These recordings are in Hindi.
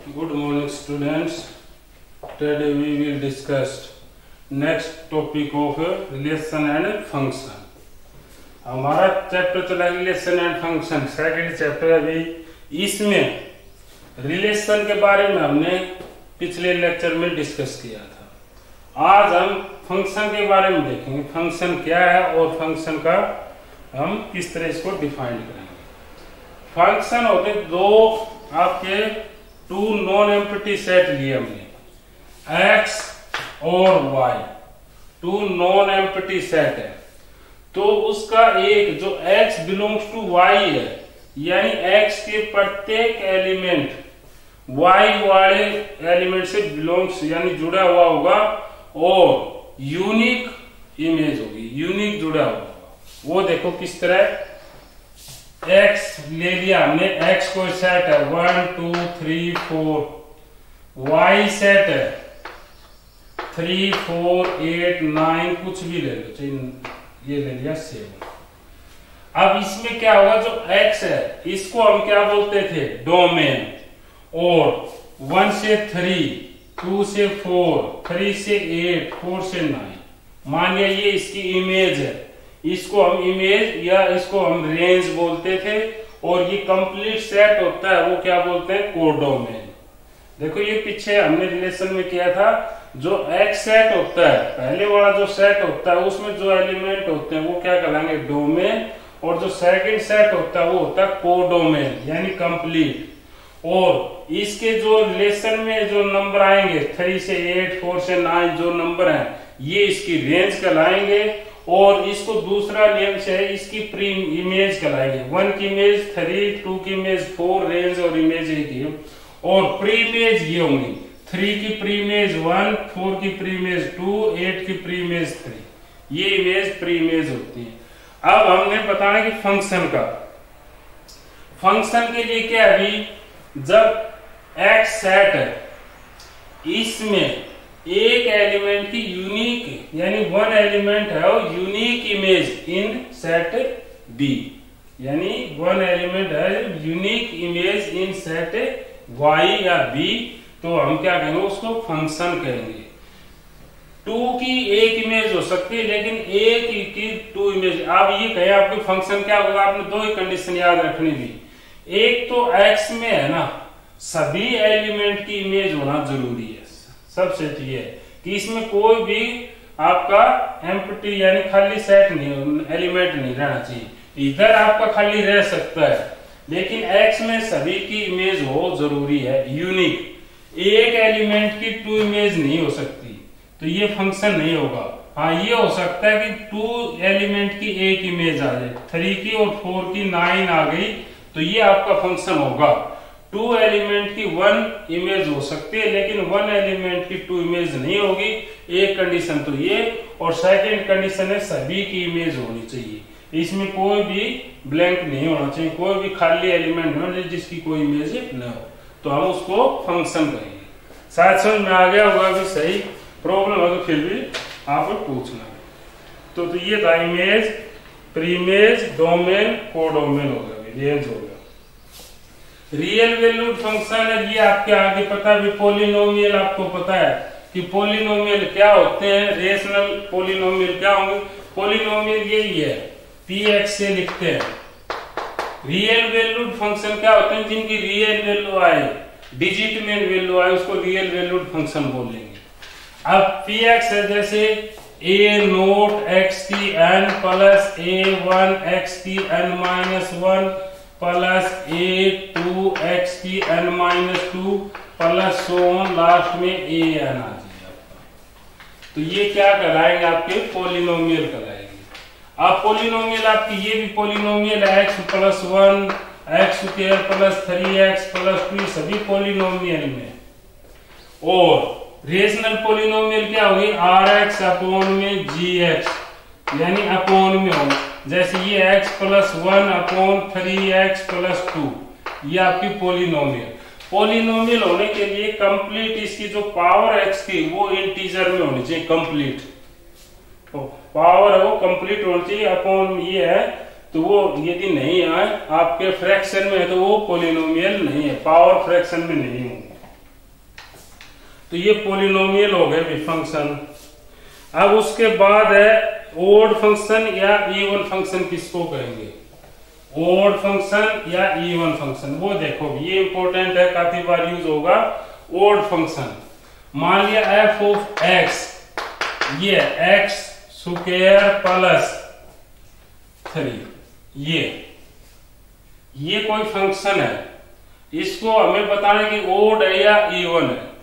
Good morning, students. Today we will discuss next topic of relation and function. हमारा चैप्टर चला relation and function, second chapter. अभी इसमें रिलेशन के बारे में हमने पिछले लेक्चर में डिस्कस किया था। आज हम फंक्शन के बारे में देखेंगे, फंक्शन क्या है और फंक्शन का हम किस तरह इसको डिफाइन करेंगे। फंक्शन होते दो आपके टू नॉन एम्प्टी सेट लिए हमने, x और y, two non empty set है। तो उसका एक जो x बिलोंग्स टू y है, यानी x के प्रत्येक एलिमेंट y वाले एलिमेंट से बिलोंग्स यानी जुड़ा हुआ होगा और यूनिक इमेज होगी, यूनिक जुड़ा हुआ होगा। वो देखो किस तरह, x ले लिया हमने, x को सेट है 1 2 3 4, y सेट है 3 4 8 9, कुछ भी ले लो, ये ले लिया 7। अब इसमें क्या होगा, जो x है इसको हम क्या बोलते थे, डोमेन। और 1 से 3, 2 से 4, 3 से 8, 4 से 9, मान लिया ये इसकी इमेज है, इसको हम इमेज या इसको हम रेंज बोलते थे। और ये कंप्लीट सेट होता है वो क्या बोलते हैं, कोडोमेन। देखो ये पीछे हमने रिलेशन में किया था, जो एक्स सेट होता है, पहले वाला जो सेट होता है उसमें जो एलिमेंट होते हैं वो क्या कहलाएंगे, डोमेन। और जो सेकंड सेट होता है वो होता है कोडोमेन, यानी कंप्लीट। और इसके जो रिलेशन में जो नंबर आएंगे 3 से 8, 4 से 9 जो नंबर हैं, ये इसकी रेंज कहलाएंगे। और इसको दूसरा नेम से इसकी प्री इमेज कहलाएंगे। 1 की इमेज 3, 2 की इमेज 4, रेंज और इमेज एक ही। और प्री इमेज ये होंगी, 3 की प्री इमेज 1, 4 की प्री इमेज 2, 8 की प्री इमेज 3, ये इमेज प्री इमेज होती है। अब हमने बताया कि फंक्शन का, फंक्शन के लिए क्या है, अभी जब एक्स सेट है, इसमें एक एलिमेंट की यूनिक यानी वन एलिमेंट है और unique image in set B, यानी वन एलिमेंट है unique image in set Y या बी, तो हम क्या कहेंगे, उसको फंक्शन कहेंगे। 2 की एक इमेज हो सकती है, लेकिन एक की 2 इमेज। आप ये कहें आपके फंक्शन क्या होगा, आपने 2 ही कंडीशन याद रखनी थी। एक तो एक्स में है ना, सभी एलिमेंट की इमेज होना जरूरी है। सबसे ये है कि इसमें कोई भी आपका एम्प्टी यानी खाली सेट नहीं, एलिमेंट नहीं रहना चाहिए। इधर आपका खाली रह सकता है, लेकिन एक्स में सभी की इमेज हो जरूरी है, यूनिक। एक एलिमेंट की 2 इमेज नहीं हो सकती, तो ये फंक्शन नहीं होगा। हाँ, ये हो सकता है कि 2 एलिमेंट की एक इमेज आ जाए, 3 की और 4 की 9 आ गई, तो ये आपका फंक्शन होगा। 2 एलिमेंट की 1 इमेज हो सकती है, लेकिन 1 एलिमेंट की 2 इमेज नहीं होगी। एक कंडीशन तो ये, और सेकंड कंडीशन है सभी की इमेज होनी चाहिए, इसमें कोई भी ब्लैंक नहीं होना चाहिए, कोई भी खाली एलिमेंट न जिसकी कोई इमेज न हो, तो हम उसको फंक्शन कहेंगे। शायद समझ में आ गया होगा, भी सही प्रॉब्लम हो तो फिर भी आप पूछना। तो ये था इमेज, प्रीमेज, डोमेन, कोडोमेन हो गया, रेंज हो गया। रियल वैल्यूड फंक्शन है, ये आपके आगे पता है। पॉलिनोमियल आपको पता है कि पॉलिनोमियल क्या होते हैं, रेशनल पॉलिनोमियल क्या होंगे। पॉलिनोमियल यही है, px से लिखते हैं। रियल वैल्यूड फंक्शन क्या होते हैं, जिनकी रियल वैल्यू आए, डिजिट में वैल्यू आए, उसको रियल वैल्यूड फंक्शन बोलेंगे। अब px है जैसे a0 x की n प्लस a1 x की n-1 प्लस a2 x की n-2 प्लस सोन, लास्ट में an आ जाएगा। तो ये क्या कहलाएंगे, आपके पॉलिनोमियल कहलाएंगे। अब पॉलिनोमियल आपकी ये भी पॉलिनोमियल है, x plus 1, x square plus 3x plus 2, सभी पॉलिनोमियल में। और रेशनल पॉलिनोमियल क्या होगी, rx अपॉन में gx, यानी अपॉन में हो, जैसे ये x plus 1 upon 3x plus 2, ये आपकी पॉलिनोमियल। पॉलिनोमियल होने के लिए कंप्लीट इसकी जो पावर x की वो इंटीजर में होनी चाहिए, कंप्लीट पावर है वो कंप्लीट होनी चाहिए। अपॉन ये है तो वो यदि नहीं आए आपके फ्रैक्शन में है तो वो पॉलिनोमियल नहीं है, पावर फ्रैक्शन में नहीं होंगे। तो ये पॉलिनोमियल हो गए भी फंक्शन। अब उसके बाद है ओड फंक्शन या इवन फंक्शन, किसको कहेंगे? ओड फंक्शन या इवन फंक्शन। वो देखो ये इंपॉर्टेंट है, काफी बार यूज होगा। ओड फंक्शन, मान लिया एफ ऑफ एक्स, ये एक्स स्क्वायर प्लस 3, ये कोई फंक्शन है, इसको हमें बताना है कि ओड है या इवन है।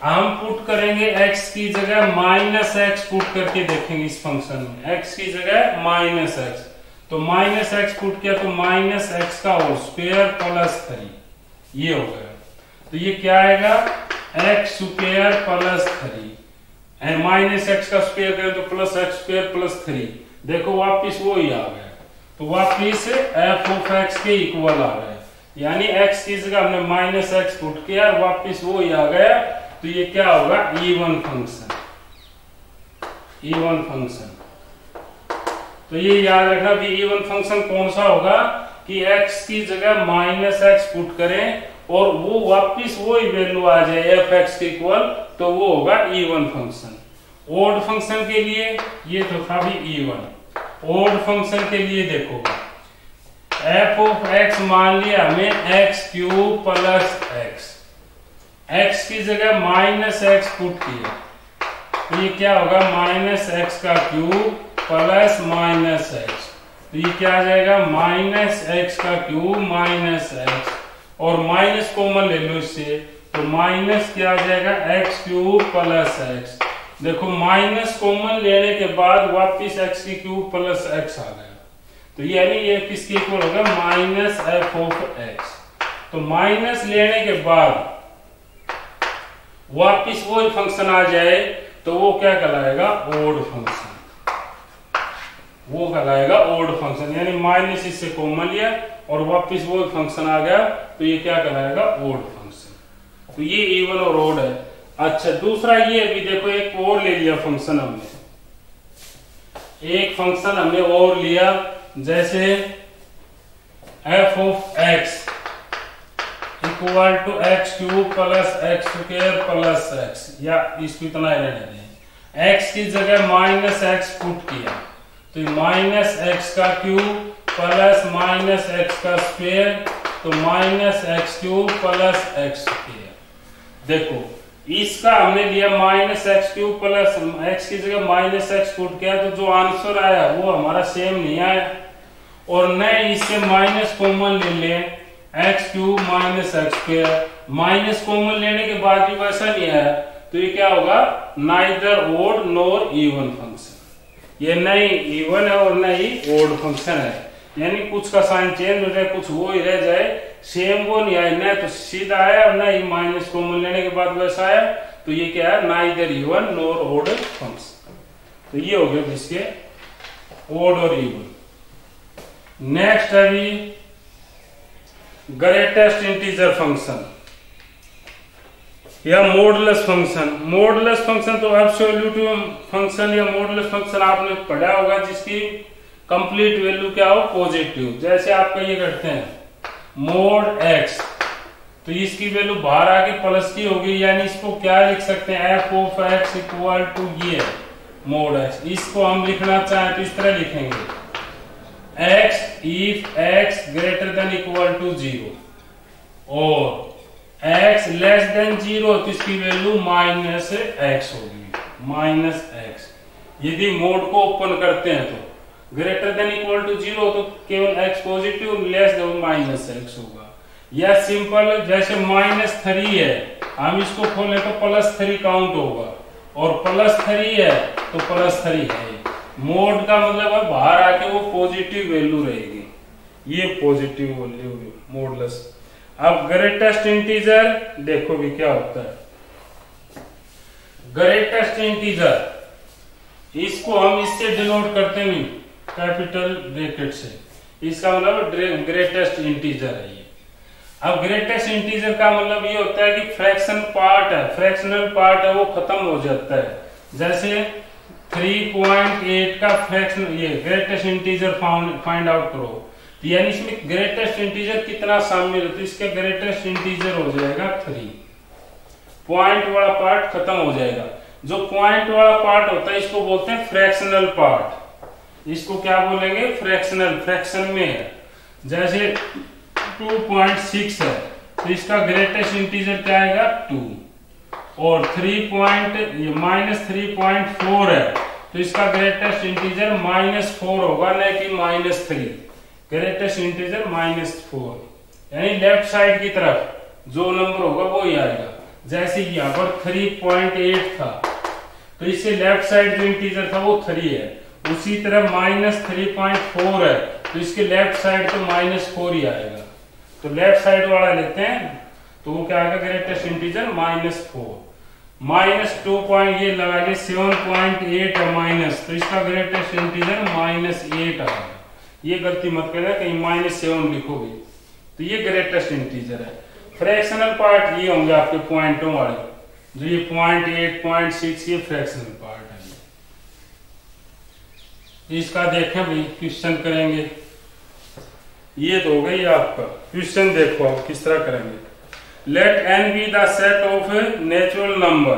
हम पुट करेंगे x की जगह -x पुट करके देखेंगे इस फंक्शन में, x की जगह -x, तो -x पुट किया तो -x का होल स्क्वायर प्लस 3, ये हो गया। तो ये क्या आएगा? x square plus 3 and -x का स्क्वायर करें तो प्लस x स्क्वायर प्लस 3। देखो वापिस वो ही आ गया, तो वापिस f ऑफ x के इक्वल आ गए, यानी x की जगह हमने -x पुट किया, वापिस वो ही आ गया। तो ये क्या होगा? Even function, even function. तो ये याद रखना भी इवन फंक्शन कौन सा होगा कि x की जगह -x पुट करें और वो वापिस वो ही वैल्यू आ जाए f(x) के इक्वल, तो वो होगा इवन फंक्शन। ओड फंक्शन के लिए ये तो था भी इवन। ओड फंक्शन के लिए देखो f ऑफ x मान लिया हमें x³ प्लस x, x की जगह -x पुट किया, तो ये क्या होगा? -x का क्यूब प्लस -x, तो ये क्या आ जाएगा? -x का क्यूब -x, और माइनस कॉमन ले लो इससे, तो माइनस क्या आ जाएगा? x³ plus x। देखो माइनस कॉमन लेने के बाद वापिस x³ प्लस x आ गया, तो यानी ये किसके इक्वल होगा? -f of x। तो माइनस लेने के बाद वापिस वो फंक्शन आ जाए तो वो क्या कहलाएगा? ओड फंक्शन, वो कहलाएगा ओड फंक्शन, यानी माइनस इससे कॉमन लिया और वापिस वो फंक्शन आ गया, तो ये क्या कहलाएगा? Odd function. तो ये इवन और ओड है। अच्छा दूसरा ये अभी देखो, एक और ले लिया फंक्शन हमने, एक फंक्शन हमने और लिया, जैसे f of x equal to x³ plus x² plus x, या इसको इतना ही रहने दें। x की जगह -x पुट किया, तो -x का क्यूब प्लस -x का स्क्वायर, तो -x³ प्लस x²। देखो इसका हमने लिया -x³ प्लस x की जगह -x पुट किया, तो जो आंसर आया वो हमारा सेम नहीं आया, और न इससे माइनस कॉमन ले लें x³ -x², माइनस कॉमन लेने के बाद भी वैसा नहीं आया, तो ये क्या होगा? Neither odd nor even function. ये नहीं इवन है और नहीं ओड फंक्शन है, यानी कुछ का साइन चेंज हो जाए, कुछ वो ही रह जाए, सेम वो नहीं आया, न तो सीधा आया और न ही माइनस कॉमन लेने के बाद वैसा आया, तो ये क्या है? Neither even nor odd function. तो ये हो गया इसके ओड और इवन। नेक्स्ट अभी ग्रेटेस्ट इंटीजर फंक्शन या मॉडुलस फंक्शन। मॉडुलस फंक्शन तो एब्सोल्यूट फंक्शन या मॉडुलस फंक्शन आपने पढ़ा होगा, जिसकी कंप्लीट वैल्यू क्या हो? पॉजिटिव। जैसे आपका ये करते हैं मोड x, तो इसकी वैल्यू बाहर आके प्लस की होगी, यानी इसको क्या लिख सकते हैं? f of x equal to ये मोड x। इसको हम लिखना चाहें तो इस तरह लिखेंगे x if x greater than equal to 0 और x less than 0, तो इसकी वैल्यू -x होगी, -x। यदि मोड को ओपन करते हैं तो ग्रेटर देन इक्वल टू 0 तो केवल x positive, less than -x होगा। या सिंपल जैसे -3 है, हम इसको खोलें तो +3 काउंट होगा, और +3 है तो +3 है। मोड का मतलब है बाहर आके वो पॉजिटिव वैल्यू रहेगी, ये पॉजिटिव वैल्यू मॉडुलस। अब ग्रेटेस्ट इंटीजर देखो भी क्या होता है। ग्रेटेस्ट इंटीजर इसको हम इससे डिनोट करते हैं कैपिटल ब्रैकेट से, इसका मतलब ग्रेटेस्ट इंटीजर है ये। अब ग्रेटेस्ट इंटीजर का मतलब ये होता है कि फ्रैक्शन पार्ट है, फ्रैक्शनल पार्ट है, वो खत्म हो जाता है। जैसे 3.8 का फ्रैक्शन, ये ग्रेटेस्ट इंटीजर फाइंड आउट करो, तो यानी इसमें ग्रेटेस्ट इंटीजर कितना शामिल है, तो इसका ग्रेटेस्ट इंटीजर हो जाएगा 3। पॉइंट वाला पार्ट खत्म हो जाएगा। जो पॉइंट वाला पार्ट होता है इसको बोलते हैं फ्रैक्शनल पार्ट। इसको क्या बोलेंगे? फ्रैक्शनल, फ्रैक्शन में है। जैसे 2.6 है तो इसका ग्रेटेस्ट इंटीजर क्या आएगा? 2। और -3.4 है तो इसका ग्रेटेस्ट इंटीजर -4 होगा, नहीं कि -3। ग्रेटेस्ट इंटीजर -4, यानी लेफ्ट साइड की तरफ जो नंबर होगा वो ही आएगा। जैसे यहाँ पर 3.8 था तो इससे लेफ्ट साइड जो इंटीजर था वो 3 है। उसी तरह -3.4 है तो इसके लेफ्ट साइड तो -4 ही आएगा। तो लेफ्ट साइड वाला लेते हैं तो वो क्या आएगा? Greatest integer -4। -2 ये लगा ले 7.8 है माइनस, तो इसका ग्रेटेस्ट इंटीजर -8 आएगा। ये गलती मत करना, कहीं -7 लिखोगे। तो ये ग्रेटेस्ट इंटीजर है। फ्रैक्शनल पार्ट ये होंगे आपके पॉइंटों वाले, जो ये 0.8, 0.6 ये फ्रैक्शनल पार्ट है। इसका देखें भाई, क्वेश्चन करेंगे। ये तो हो गई आपका क्वेश्चन। देखो आप किस तरह करेंगे। Let n be the set of a natural number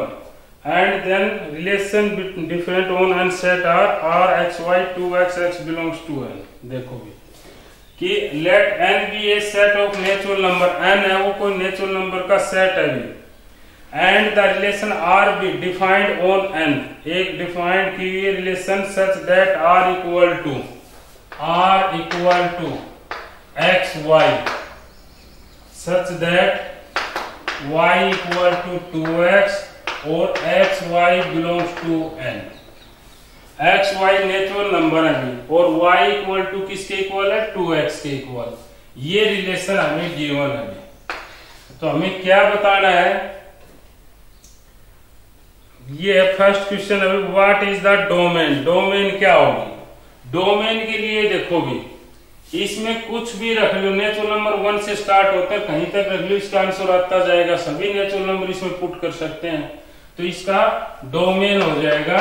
and then relation different on n set are r x y 2x x belongs to n। देखो भी कि let n be a set of natural number, n है वो कोई नेचुरल नंबर का सेट है भी, and the relation r be defined on n, एक डिफाइंड की हुई relation such that r equal to x y, such that y equal to 2x और x y belongs to n। x y natural number है और y इक्वल टू किसके इक्वल है? 2x के इक्वल। ये रिलेशन हमें गिवन है। तो हमें क्या बताना है? ये फर्स्ट क्वेश्चन है, what is the domain. Domain क्या होगी? डोमेन के लिए देखो भी, इसमें कुछ भी रख लो, नेचुरल नंबर 1 से स्टार्ट होता है कहीं तक रख लो, इसका आंसर आता जाएगा। सभी नेचुरल नंबर इसमें पुट कर सकते हैं। तो इसका डोमेन हो जाएगा,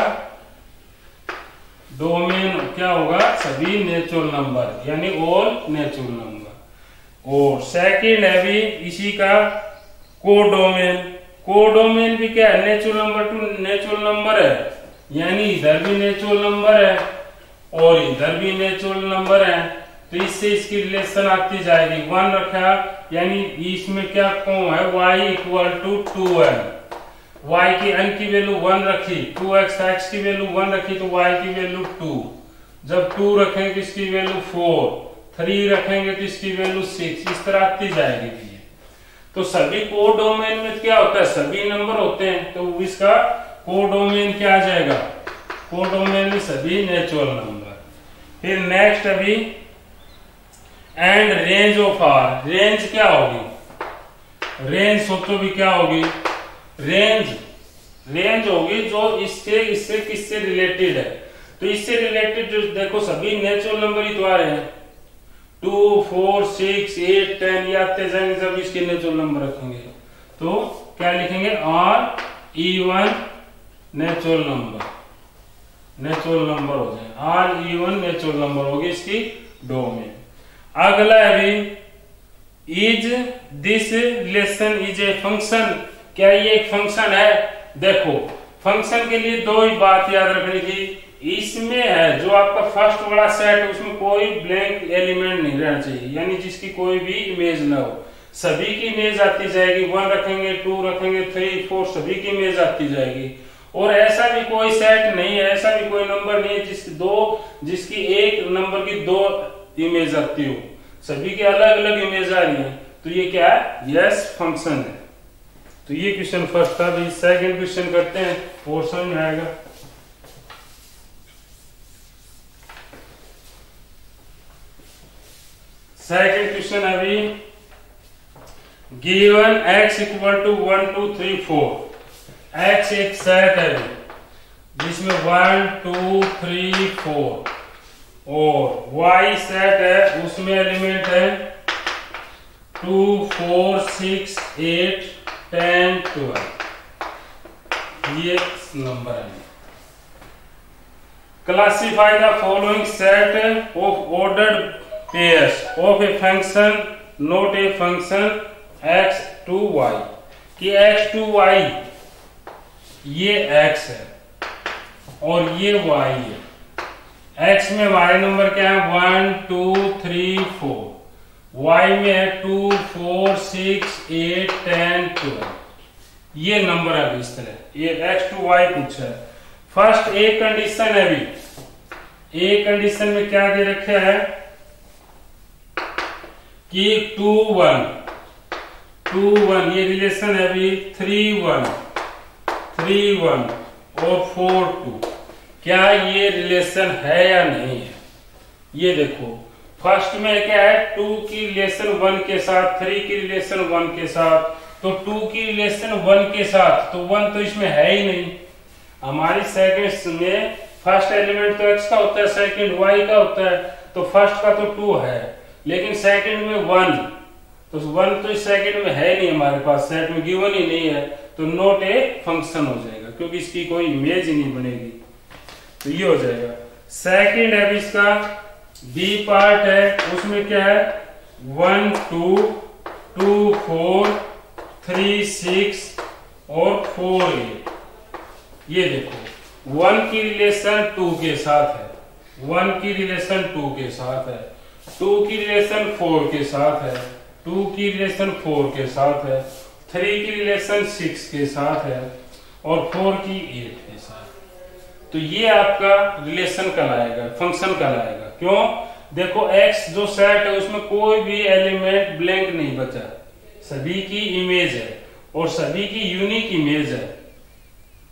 डोमेन क्या होगा? सभी नेचुरल नंबर, यानी ऑल नेचुरल नंबर। और सेकंड है भी इसी का कोडोमेन। कोडोमेन भी क्या है? Natural number two natural number है, यानी इधर भी नेचुरल नंबर है और इधर भी नेचुरल नंबर है। तो इससे इसकी रिलेशन आती जाएगी। 1 रखा, यानी इसमें क्या कौन है? y equal to 2n। y की n की वैल्यू 1 रखी, 2x x की वैल्यू 1 रखी तो y की वैल्यू 2। जब 2 रखेंगे तो इसकी वैल्यू 4, 3 रखेंगे तो इसकी वैल्यू 6, इस तरह आती जाएगी। तो सभी कोडोमेन में क्या होता है? सभी नंबर होते हैं, तो इसका कोडोमेन क्या आ जाएगा? कोडोमेन में सभी नेचुरल नंबर। फिर नेक्स्ट अभी and range of R. Range क्या होगी? रेंज सोचो भी क्या होगी? रेंज होगी जो इससे किससे रिलेटेड है। तो इससे रिलेटेड जो देखो सभी नेचुरल नंबर ही तो आ रहे हैं, 2, 4, 6, 8, 10 ये आते जाएंगे जब इसके नेचुरल नंबर रखेंगे। तो क्या लिखेंगे? Are even natural number, natural number हो जाए। आर इवन नेचुरल नंबर होगी इसकी डोमेन। अगला है is this relation is a function. क्या ये एक फंक्शन है? देखो फंक्शन के लिए दो ही बात याद रखनी थी। इसमें है जो आपका फर्स्ट वाला सेट है उसमें कोई ब्लैंक एलिमेंट नहीं रहना चाहिए, यानी जिसकी कोई भी इमेज ना हो। सभी की इमेज आती जाएगी। 1 रखेंगे, 2 रखेंगे, 3, 4 सभी की इमेज आती जाएगी। और ऐसा भी कोई सेट नहीं है, ऐसा भी कोई नंबर नहीं है जिसकी एक नंबर की 2 इमेज आती हो। सभी की अलग अलग इमेज आ रही है। तो ये क्या है? यस फंक्शन है। तो ये क्वेश्चन फर्स्ट था। भी सेकंड क्वेश्चन करते हैं और समझ में आएगा। सेकंड क्वेश्चन अभी given x equal to 1, 2, 3, 4। x एक सेट है जिसमें 1, 2, 3, 4 और y सेट है उसमें एलिमेंट है 2, 4, 6, 8, 10, 12। ये नंबर है। Classify the following set of ordered pairs of a function not a function x to y। कि एक्स टू वाई ये एक्स है और ये वाई है। एक्स में हमारे नंबर क्या है 1 2 3 4, वाई में है 2 4 6 8 10 12, ये नंबर है इस तरह। ये एक्स टू वाई पूछा है। फर्स्ट एक कंडीशन है अभी, एक कंडीशन में क्या दे रखा है कि 2 1 ये रिलेशन है अभी 3 1 और 4 2, क्या ये रिलेशन है या नहीं है? ये देखो फर्स्ट में क्या है 2 की रिलेशन 1 के साथ, 3 की रिलेशन 1 के साथ, तो 2 की रिलेशन 1 के साथ, तो 1 तो इसमें है ही नहीं। हमारी सेकंड में फर्स्ट एलिमेंट तो x का होता है, सेकंड y का होता है, तो फर्स्ट का तो 2 है, लेकिन सेकंड में 1, तो 1 तो इस सेकंड में है नहीं हमारे पास, सेट में गिवन ही नहीं है, तो नॉट ए फंक्शन हो जाएगा क्योंकि इसकी कोई इमेज ही नहीं बनेगी। तो ये हो जाएगा। सेकंड है इसका बी पार्ट है, उसमें क्या है 1 2 2 4 3 6 और 4 8। ये देखो 1 की रिलेशन 2 के साथ है, 1 की रिलेशन 2 के साथ है, 2 की रिलेशन 4 के साथ है, 2 की रिलेशन 4 के साथ है, 3 की रिलेशन 6 के साथ है और 4 की 8 के साथ। तो ये आपका रिलेशन कहलाएगा, फंक्शन कहलाएगा। क्यों? देखो x जो सेट है उसमें कोई भी एलिमेंट ब्लैंक नहीं बचा, सभी की इमेज है और सभी की यूनिक इमेज है,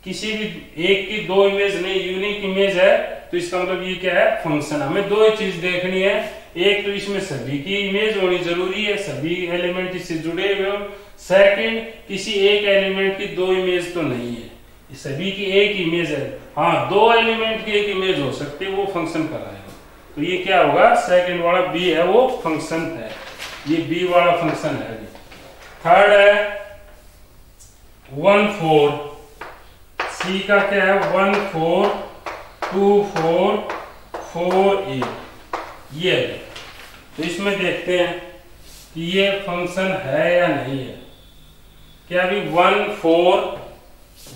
किसी भी एक की दो इमेज नहीं, यूनिक इमेज है। तो इसका मतलब ये क्या है फंक्शन। हमें दो ही चीज देखनी है, एक तो इसमें सभी की इमेज होनी जरूरी है, सभी एलिमेंट इससे जुड़े हुए हो, सेकंड किसी एक एलिमेंट की दो इमेज तो नहीं है, सभी की एक इमेज है। हाँ, दो एलिमेंट की एक इमेज हो सकती है, वो फंक्शन कहलाएगा। तो ये क्या होगा, सेकंड वाला बी है वो फंक्शन है, ये बी वाला फंक्शन है। थर्ड है 1 4, सी का क्या है 1 4 2 4 4 8। ये है। तो इसमें देखते हैं कि ये फंक्शन है या नहीं है। क्या अभी 1 4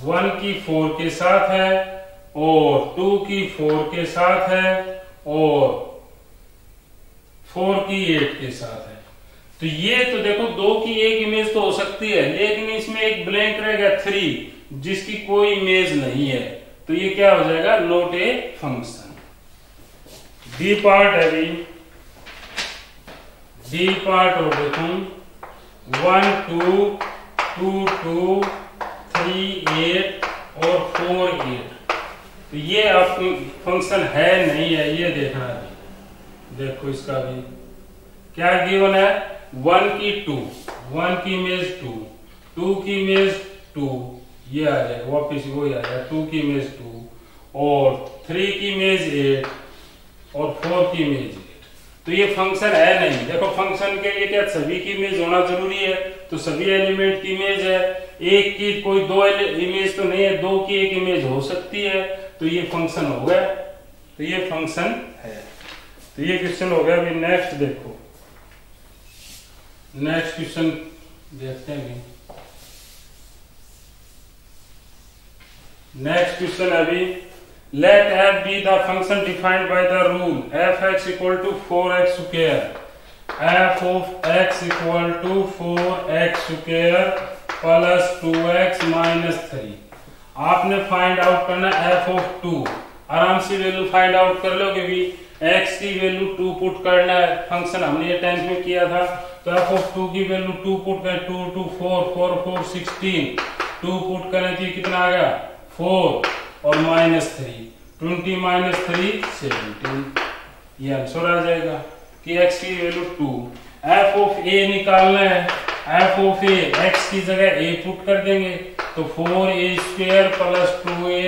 1 की 4 के साथ है और 2 की 4 के साथ है और 4 की 8 के साथ है। तो ये तो देखो 2 की एक इमेज तो हो सकती है, लेकिन इसमें एक ब्लैंक रहेगा 3 जिसकी कोई इमेज नहीं है, तो ये क्या हो जाएगा not a function. D part है भी, डी पार्ट और देखो 1 2 2 2 3 8 और 4 8। तो ये आपकी फंक्शन है नहीं है ये देखना है। देखो इसका भी क्या गिवन है 1 की 2, 1 की इमेज 2, 2 की इमेज 2, ये आ जाएगा वापिस वही आ जाएगा 2 की इमेज 2 और 3 की इमेज 8 और 4 की इमेज 8। तो ये फंक्शन है नहीं। देखो फंक्शन के लिए क्या सभी की इमेज होना जरूरी है, तो सभी एलिमेंट की इमेज है, एक की कोई दो इमेज तो नहीं है, 2 की एक इमेज हो सकती है, तो ये फंक्शन हो गया, तो ये फंक्शन है। तो ये क्वेश्चन हो गया। अभी नेक्स्ट देखो, नेक्स्ट क्वेश्चन देखते हैं। नेक्स्ट क्वेश्चन अभी let f be the function defined by the rule fx equal to 4x square, f of x equal to 4x square plus 2x minus 3। आपने फाइंड आउट करना f of 2, आराम से वैल्यू फाइंड आउट कर लो कि भी x की वैल्यू 2 पुट करना है। फंक्शन हमने ये 10th में किया था, तो f of 2 की वैल्यू 2 पुट करें, 2 2 4 4 4 16, 2 पुट करें तो कितना आ गया 4 और -3, 20 - 3 17। ये आंसर आ जाएगा कि x की वैल्यू 2। f ऑफ a निकालना है, f ऑफ a x की जगह a पुट कर देंगे तो 4a² + 2a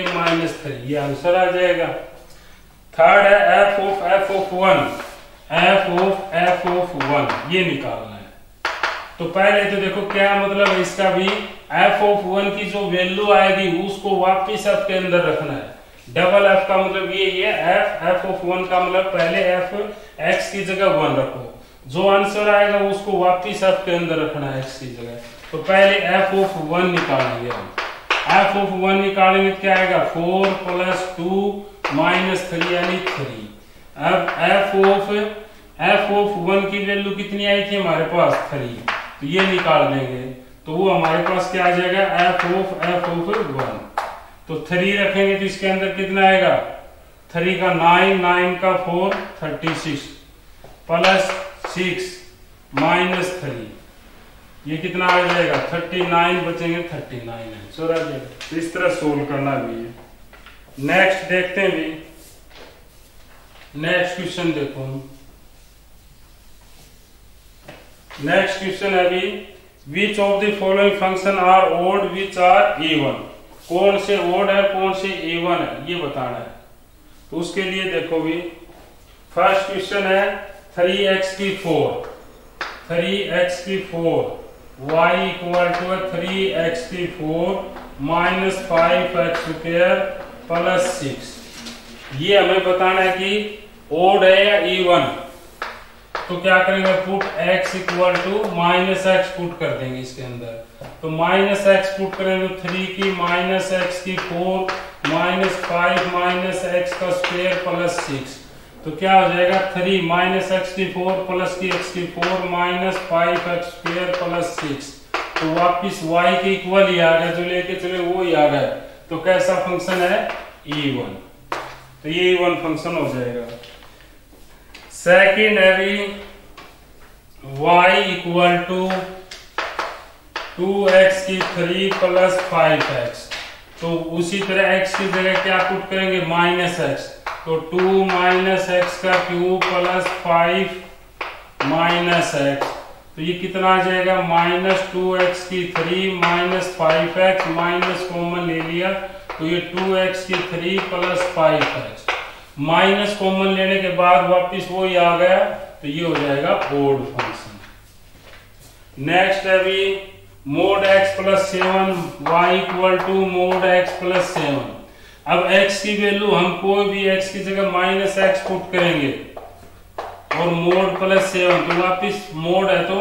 - 3, ये आंसर आ जाएगा। थर्ड है f ऑफ 1, f ऑफ 1 ये निकालना है। तो पहले तो देखो क्या मतलब है इसका भी, f ऑफ 1 की जो वैल्यू आएगी उसको वापिस f के अंदर रखना है। डबल f का मतलब ये f ऑफ 1 का मतलब पहले f x की जगह 1 रखो, जो आंसर आएगा उसको वापिस f के अंदर रखना है x की जगह। तो पहले एफ ऑफ 1 निकालेंगे हम। एफ ऑफ 1 निकालेंगे तो क्या आएगा 4 + 2 - 3 यानी 3। अब एफ ऑफ 1 की वैल्यू कितनी आई थी हमारे पास 3, तो ये निकाल देंगे तो वो हमारे पास क्या आ जाएगा एफ ऑफ 1। तो 3 रखेंगे तो इसके अंदर कितना आएगा 3 का 9, 9 का 4 36 + 6 - 3 ये कितना आ जाएगा 39 बचेंगे 39 आंसर आ जाएगा। तो इस तरह सोल्व करना भी है। नेक्स्ट देखते हैं भी, नेक्स्ट क्वेश्चन देखो। नेक्स्ट क्वेश्चन है भी which of the following function are odd which are even. कौन से ओड है कौन से इवन है ये बताना है। तो उसके लिए देखो भी फर्स्ट क्वेश्चन है 3x की 4 y = 3x की 4 - 5x² + 6। ये हमें बताना है कि ओड है या इवन। तो क्या करेंगे पुट x = -x पुट कर देंगे इसके अंदर। तो -x पुट करेंगे 3 की -x की 4 - 5 - x² + 6। तो क्या हो जाएगा 3 - x की 4 + x की 4 - 5x² + 6। तो वापिस y के इक्वल ही आ गया, जो लेके चले वो ही आ गया। तो कैसा फंक्शन है इवन। तो ये इवन फंक्शन हो जाएगा। सेकंड है भी y = 2x की 3 + 5x। तो उसी तरह x की जगह क्या पुट करेंगे -x। तो 2 - x³ + 5 - x। तो ये कितना आ जाएगा -2x की 3 - 5x माइनस कॉमन ले लिया तो ये 2x की 3 + 5x माइनस कॉमन लेने के बाद वापिस वो ही आ गया तो ये हो जाएगा ओड फंक्शन। नेक्स्ट है भी mod x + 7 y = mod x + 7। अब x की वैल्यू हम कोई भी x की जगह -x पुट करेंगे और mod + 7 तो वापिस mod है तो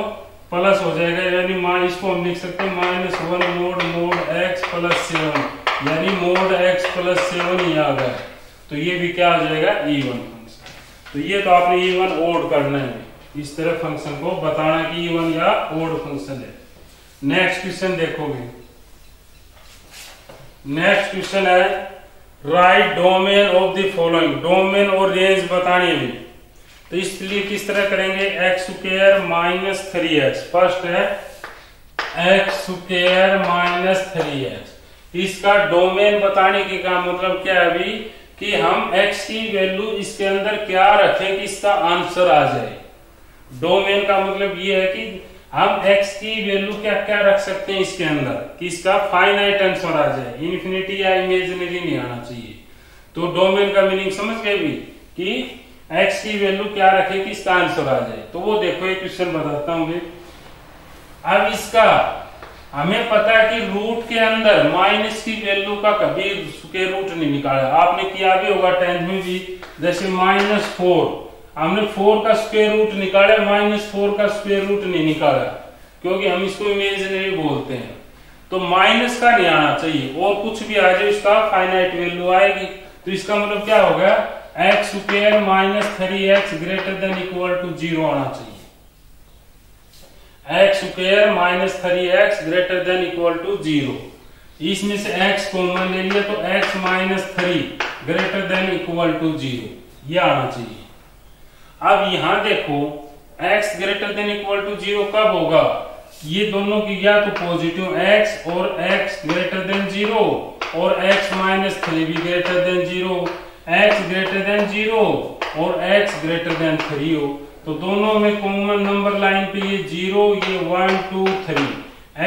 प्लस हो जाएगा, यानी इसको हम लिख सकते हैं -1 mod x + 7 यानी mod x + 7 ही आ गया। तो ये भी क्या हो जाएगा इवन फंक्शन। तो ये तो आपने इवन ओड करना है, इस तरह फंक्शन को बताना कि इवन या ओड फंक्शन है। नेक्स्ट क्वेश्चन देखोगे, नेक्स्ट क्वेश्चन है right domain of the following. Domain और रेंज बतानी है, तो इसलिए किस तरह करेंगे x² - 3x। फर्स्ट है x² - 3x। इसका डोमेन बताने के का मतलब क्या है अभी कि हम x की वैल्यू इसके अंदर क्या रखें कि इसका आंसर आ जाए। डोमेन का मतलब ये है कि हम x की वैल्यू क्या क्या रख सकते हैं इसके अंदर कि इसका फाइनाइट आंसर आ जाए, इन्फिनिटी या इमेजिनरी नहीं आना चाहिए। तो डोमेन का मीनिंग समझ गए भी कि x की वैल्यू क्या रखे कि इसका आंसर आ जाए। तो वो देखो एक क्वेश्चन बताता हूं। अब इसका हमें पता है कि रूट के अंदर माइनस की वैल्यू का कभी स्क्वायर रूट नहीं निकाला। आपने किया भी होगा 10th में भी, जैसे -4 हमने 4 का स्क्वायर रूट निकाला, -4 का स्क्वायर रूट नहीं निकाला क्योंकि हम इसको इमेजिनरी बोलते हैं। तो माइनस का नहीं आना चाहिए और कुछ भी आ जाए इसका फाइनाइट वैल्यू आएगी। तो इसका मतलब क्या होगा x² - 3x > 0 आना चाहिए। x² - 3x > 0। इसमें से x कॉमन ले लिया तो x - 3 > 0 ये आना चाहिए। अब यहां देखो x > 0 कब होगा, ये दोनों की या तो पॉजिटिव x और x > 0 और x - 3 भी > 0, x > 0 और x > 3 हो। तो दोनों में कॉमन नंबर लाइन पे ये 0 ये 1 2 3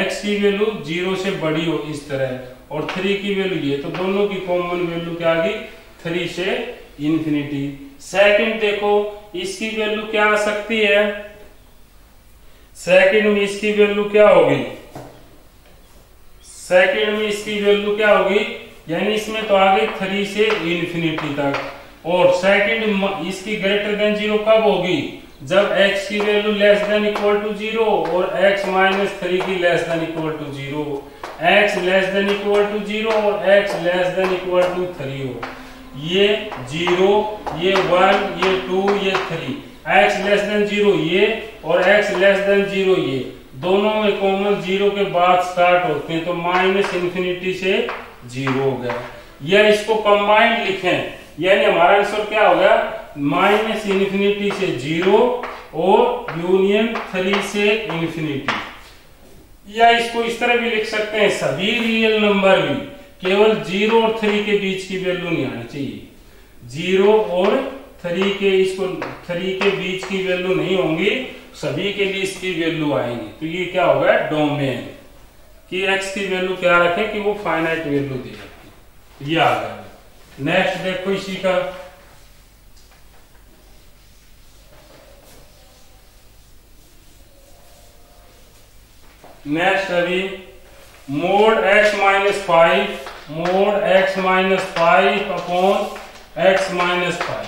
x की वैल्यू 0 से बड़ी हो इस तरह और 3 की वैल्यू ये, तो दोनों की कॉमन वैल्यू क्या आ गई 3 से इन्फिनिटी। सेकंड देखो इसकी वैल्यू क्या आ सकती है, सेकंड में इसकी वैल्यू क्या होगी, सेकंड में इसकी वैल्यू क्या होगी यानी इसमें तो आ गई 3 से इन्फिनिटी तक। और सेकंड इसकी > 0 कब होगी जब x की value less than equal to 0 और x माइनस 3 की less than equal to 0, x less than equal to 0 और x less than equal to 3 हो, ये 0, ये 1, ये 2, ये 3, x लेस देन 0 ये और x लेस देन 0 ये दोनों में कॉमन 0 के बाद स्टार्ट होते हैं, तो माइनस इन्फिनिटी से 0 हो गया। या इसको कंबाइंड लिखें, यानी हमारा आंसर क्या हो गया, माइनस इन्फिनिटी से 0 और यूनियन 3 से इन्फिनिटी। या इसको इस तरह भी लिख सकते हैं, सभी रियल नंबर भी केवल 0 और 3 के बीच की वैल्यू नहीं आनी चाहिए, 0 और 3 के इसको 3 के बीच की वैल्यू नहीं होंगी, सभी के लिए इसकी वैल्यू आएंगी। तो ये क्या होगा, डोमेन कि x की वैल्यू क्या रखें कि वो फाइनाइट वैल्यू दे रखी, ये आ गया। नेक्स्ट देखो इसी का, नेक्स्ट अभी mode x minus 5, mode x minus 5 upon x minus 5,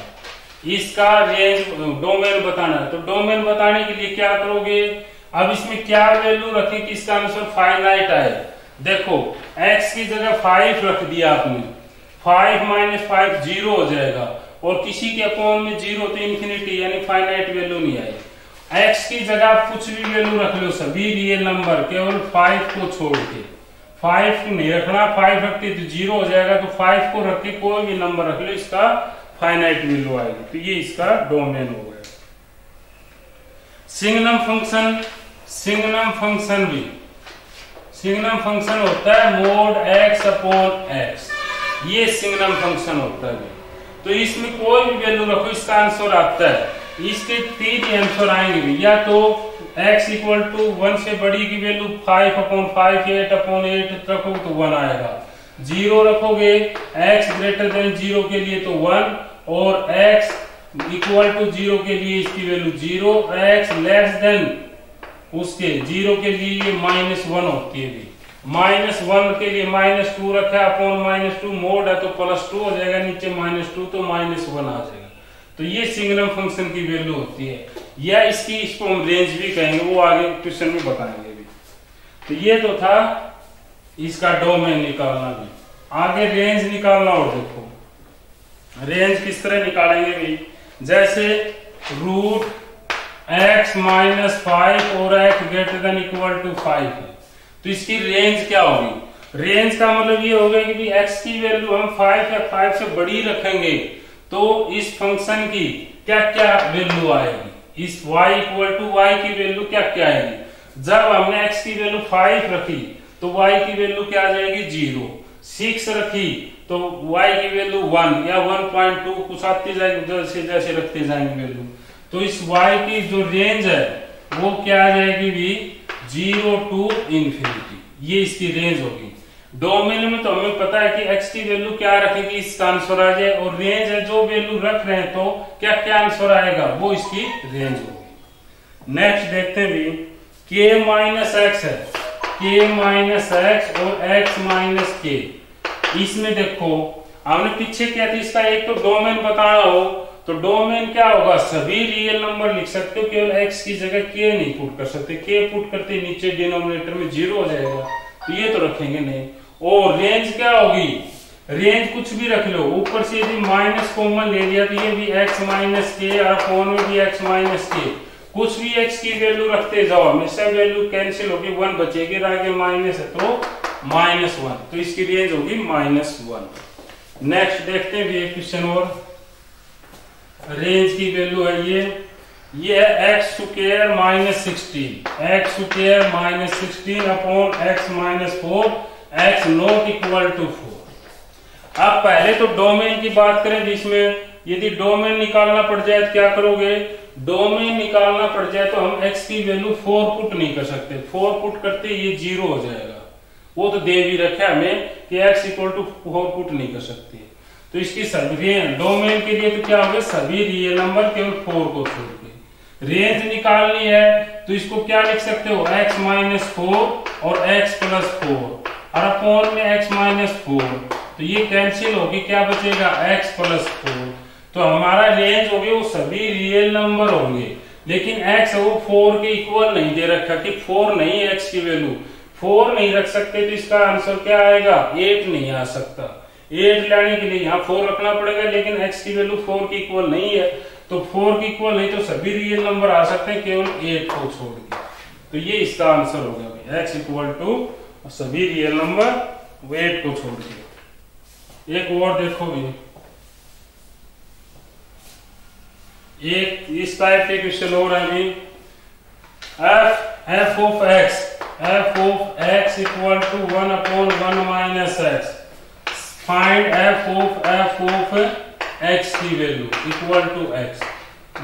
इसका रेंज डोमेन बताना है। तो डोमेन बताने के लिए क्या करोगे, अब इसमें क्या वैल्यू रखें कि इसका आंसर फाइनाइट आए। देखो x की जगह 5 रख दिया आपने, 5 माइनस 5 0 हो जाएगा, और किसी के अपॉन में 0 तो इन्फिनिटी यानी फाइनाइट वैल्यू नहीं आई। x की जगह आप कुछ भी वैल्यू रख लो, सभी रियल नंबर केवल 5 को छोड़ के, 5 नहीं रखना, 5 रखते तो 0 हो जाएगा, तो 5 को रख के कोई भी नंबर रख लो, इसका फाइनाइट वैल्यू आएगी। तो ये इसका डोमेन हो गया। सिंगनम फंक्शन, सिंगनम फंक्शन भी, सिंगनम फंक्शन होता है मोड x अपॉन x, ये सिंगनम फंक्शन होता है। तो इसमें कोई भी वैल्यू रखो, इसका आंसर आता है। इसके 3 आंसर आएंगे, या तो x इक्वल टू 1 से बड़ी की वैल्यू 5 अपॉन 5, 8 अपॉन 8 रखोगे तो 1 आएगा, 0 रखोगे x ग्रेटर देन 0 के लिए तो 1, और x इक्वल टू 0 के लिए इसकी वैल्यू 0, x लेस देन उसके 0 के लिए ये -1 होती है। भी -1 के लिए -2 रखा है अपॉन -2, मोड है तो +2 हो जाएगा, नीचे -2 तो -1 आ जाएगा। तो ये सिंगनम फंक्शन की वैल्यू होती है, या इसको हम रेंज भी कहेंगे, वो आगे क्वेश्चन में बताएंगे भी। तो ये तो था इसका डोमेन निकालना भी, आगे रेंज निकालना। और देखो रेंज किस तरह निकालेंगे भी, जैसे रूट x माइनस 5 और x greater than equal to 5 है, तो इसकी रेंज क्या होगी। रेंज का मतलब ये होगा कि x की वैल्यू हम 5 या 5 से बड़ी रखेंगे तो इस फंक्शन की क्या क्या वैल्यू आएगी, इस y इक्वल टू y की वैल्यू क्या क्या आएगी। जब हमने x की वैल्यू 5 रखी तो y की वैल्यू क्या आ जाएगी 0, 6 रखी तो y की वैल्यू 1 या 1.2 कुछ आती जाएगी, जैसे जैसे रखते जाएंगे वैल्यू। तो इस y की जो रेंज है वो क्या आ जाएगी भी 0 टू इन्फिनिटी, ये इसकी रेंज होगी। डोमेन में तो हमें पता है कि x की वैल्यू क्या रखेगी इसका आंसर आ जाए, और रेंज है जो वैल्यू रख रहे हैं तो क्या क्या आंसर आएगा वो इसकी रेंज होगी। नेक्स्ट देखते हैं भी, k माइनस एक्स है, k माइनस एक्स और x माइनस k। इसमें देखो हमने पीछे क्या थी, इसका एक तो डोमेन बताना हो तो डोमेन क्या होगा, सभी रियल नंबर लिख सकते हो, केवल x की जगह k नहीं पुट कर सकते, k पुट करते नीचे डिनोमिनेटर में 0 हो जाएगा, तो ये तो रखेंगे नहीं। और रेंज क्या होगी, रेंज कुछ भी रख लो, ऊपर से यदि माइनस कॉमन ले लिया तो ये भी x माइनस के, और अपॉन में भी x माइनस के, कुछ भी x की वैल्यू रखते जाओ, हमेशा वैल्यू कैंसिल होगी, 1 बचेगी, आगे माइनस है तो -1, तो इसकी रेंज होगी -1। नेक्स्ट देखते हैं भी एक क्वेश्चन और, रेंज की वैल्यू है ये है x square minus 16, x square minus 16 upon x minus 4, x not equal to 4। अब पहले तो डोमेन की बात करें, जिसमें यदि डोमेन निकालना पड़ जाए तो क्या करोगे, डोमेन निकालना पड़ जाए तो हम x की वैल्यू 4 पुट नहीं कर सकते, 4 पुट करते ये 0 हो जाएगा, वो तो दे भी रखा है हमें कि x इक्वल टू 4 पुट नहीं कर सकते। तो इसकी सभी डोमेन के लिए तो क्या होगा, सभी रियल नंबर केवल 4 को छोड़ के। रेंज निकालनी है तो इसको क्या लिख सकते हो, x माइनस 4 और x प्लस 4 और अपॉन में x माइनस 4, तो ये कैंसिल होगी, क्या बचेगा x प्लस 4। तो हमारा रेंज होगी वो सभी रियल नंबर होंगे, लेकिन x वो 4 के इक्वल नहीं दे रखा कि 4 नहीं है x की वैल्यू, 4 नहीं रख सकते तो इसका आंसर क्या आएगा, 8 नहीं आ सकता। 8 लाने के लिए यहाँ 4 रखना पड़ेगा, लेकिन x की वैल्यू 4 की इक्वल नहीं है, तो 4 की इक्वल नहीं तो सभी रियल नंबर आ सकते हैं केवल 8 को छोड़ के। तो ये इसका आंसर हो गया भाई, x इक्वल टू सभी रियल नंबर 8 को छोड़ के। एक और देखो भी, एक इस टाइप के क्वेश्चन और है भी, f of x equal to 1/1 minus x, find f of x की वैल्यू इक्वल टू x,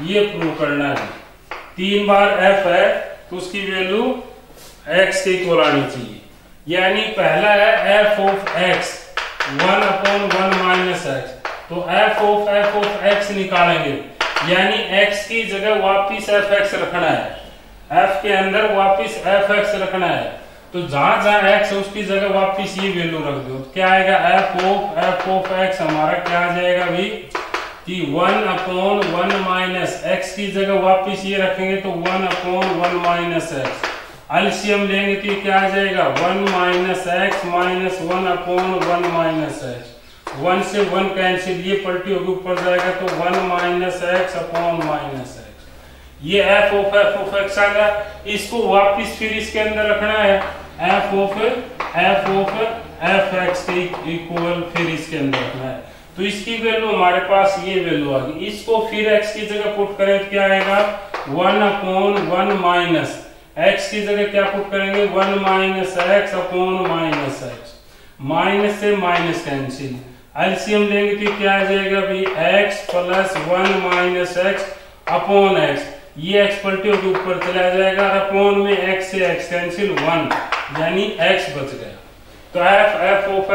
ये प्रूव करना है। 3 बार f है तो उसकी वैल्यू x के इक्वल आनी चाहिए, यानी पहला है f of x 1/1 minus x, तो f of x निकालेंगे, यानी x की जगह वापिस fx रखना है, f के अंदर वापिस fx रखना है, तो जहां जहां x है उसकी जगह वापिस ये वैल्यू रख दो, तो क्या आएगा f of x हमारा क्या आ जाएगा भाई कि 1/1 माइनस x की जगह वापिस ये रखेंगे तो 1/1 माइनस x, एलसीएम लेंगे तो क्या आ जाएगा 1 minus x minus 1/1 minus x, 1 से 1 कैंसिल, ये पलटी होकर ऊपर जाएगा तो 1 minus x upon minus x, ये f of x आ गया। इसको वापिस फिर इसके अंदर रखना है, f of fx के इक्वल फिर इसके अंदर रखना है, तो इसकी वैल्यू हमारे पास ये वैल्यू आ गई। इसको फिर x की जगह पुट करें तो क्या आएगा 1/1 माइनस x की जगह क्या पुट करेंगे 1 minus x upon minus x, minus से माइनस कैंसिल, एलसीएम लेंगे तो क्या आ जाएगा भाई x plus 1 minus x upon x, ये x पलटी होकर ऊपर चला जाएगा, अपॉन में x से x कैंसिल 1, यानी x बच गया। तो f of